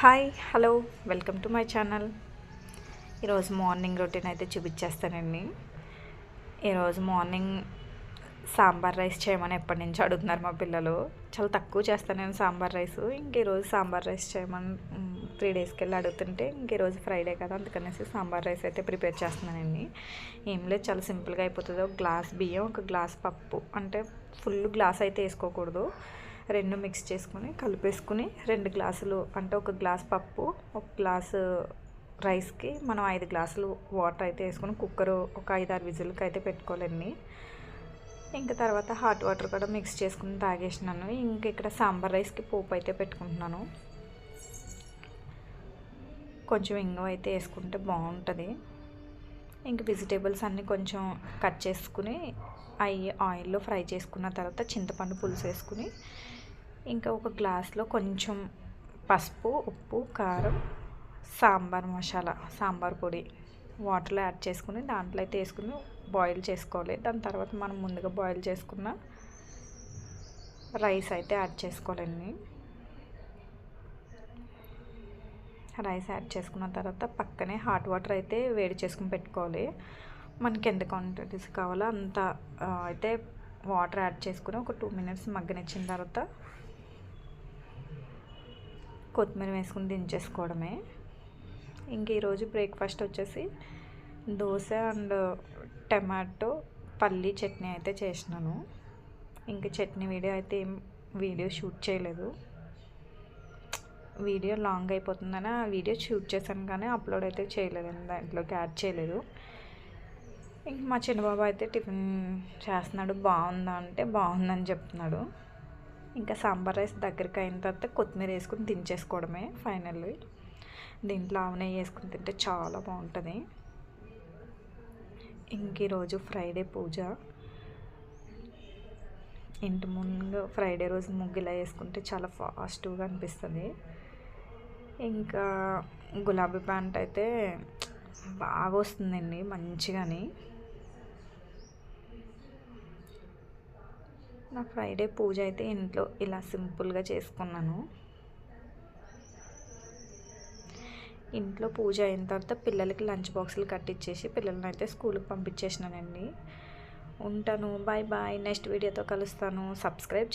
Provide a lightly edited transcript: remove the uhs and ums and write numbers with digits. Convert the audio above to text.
Hi hello welcome to my channel. ఈరోజు morning routine అయితే చూపించేస్తానండి. ఈరోజు మార్నింగ్ సాంబార్ రైస్ చేయమని ఎప్పటి నుంచి అడుగుతున్నారు మా పిల్లలు. చాలా తక్కువ చేస్తాను నేను సాంబార్ రైస్. ఈరోజు సాంబార్ రైస్ చేయమని 3 డేస్కి వెళ్ళి అడుగుతుంటే ఈరోజు ఫ్రైడే కదా, అందుకనేసి సాంబార్ రైస్ అయితే ప్రిపేర్ చేస్తున్నానండి. ఏం లేదు, చాలా సింపుల్గా అయిపోతుంది. ఒక గ్లాస్ బియ్యం, ఒక గ్లాస్ పప్పు, అంటే ఫుల్ గ్లాస్ అయితే వేసుకోకూడదు. 2 మిక్స్ చేసుకుని కలిపేసుకుని 2 గ్లాసులు, అంటే ఒక గ్లాస్ పప్పు, ఒక గ్లాసు రైస్కి మనం 5 గ్లాసులు వాటర్ అయితే వేసుకుని కుక్కరు ఒక 5-6 విజిల్కి అయితే పెట్టుకోవాలండి. ఇంకా తర్వాత హాట్ వాటర్ కూడా మిక్స్ చేసుకుని తాగేసినాను. ఇంక ఇక్కడ సాంబార్ రైస్కి పోపు అయితే పెట్టుకుంటున్నాను. కొంచెం ఇంగువ అయితే వేసుకుంటే బాగుంటుంది. ఇంక వెజిటేబుల్స్ అన్నీ కొంచెం కట్ చేసుకుని అవి ఆయిల్లో ఫ్రై చేసుకున్న తర్వాత చింతపండు పులుసు వేసుకుని ఇంకా ఒక గ్లాస్లో కొంచెం పసుపు, ఉప్పు, కారం, సాంబార్ మసాలా, సాంబార్ పొడి వాటర్లో యాడ్ చేసుకుని దాంట్లో అయితే వేసుకుని బాయిల్ చేసుకోవాలి. దాని తర్వాత మనం ముందుగా బాయిల్ చేసుకున్న రైస్ అయితే యాడ్ చేసుకోవాలండి. రైస్ యాడ్ చేసుకున్న తర్వాత పక్కనే హాట్ వాటర్ అయితే వేడి చేసుకుని పెట్టుకోవాలి. మనకి ఎంత క్వాంటిటీస్ కావాలో అంత అయితే వాటర్ యాడ్ చేసుకుని ఒక 2 మినిట్స్ మగ్గనిచ్చిన తర్వాత కొత్తిమీర వేసుకుని దించేసుకోవడమే. ఇంక ఈరోజు బ్రేక్ఫాస్ట్ వచ్చేసి దోశ అండ్ టమాటో పల్లీ చట్నీ అయితే చేసినాను. ఇంక చట్నీ వీడియో షూట్ చేయలేదు. వీడియో లాంగ్ అయిపోతుందని ఆ వీడియో షూట్ చేశాను కానీ అప్లోడ్ అయితే చేయలేదు, దాంట్లోకి యాడ్ చేయలేదు. ఇంక మా చిన్నబాబు అయితే టిఫిన్ చేస్తున్నాడు. బాగుందా అంటే బాగుందని చెప్తున్నాడు. ఇంకా సాంబార్ రైస్ దగ్గరికి అయిన తర్వాత కొత్తిమీర వేసుకుని దించేసుకోవడమే ఫైనల్లీ. దీంట్లో ఆవునెయ్యి వేసుకుని తింటే చాలా బాగుంటుంది. ఇంక ఈరోజు ఫ్రైడే పూజ. ఇంటి ముందు ఫ్రైడే రోజు ముగ్గు ఇలా వేసుకుంటే చాలా ఫాస్ట్గా అనిపిస్తుంది. ఇంకా గులాబీ ప్యాంట్ అయితే బాగా వస్తుందండి మంచిగాని. నా ఫ్రైడే పూజ అయితే ఇంట్లో ఇలా సింపుల్గా చేసుకున్నాను. ఇంట్లో పూజ అయిన తర్వాత పిల్లలకి లంచ్ బాక్సులు కట్టించేసి పిల్లల్ని అయితే స్కూల్కి పంపించేసినానండి. ఉంటాను, బాయ్ బాయ్. నెక్స్ట్ వీడియోతో కలుస్తాను. సబ్స్క్రైబ్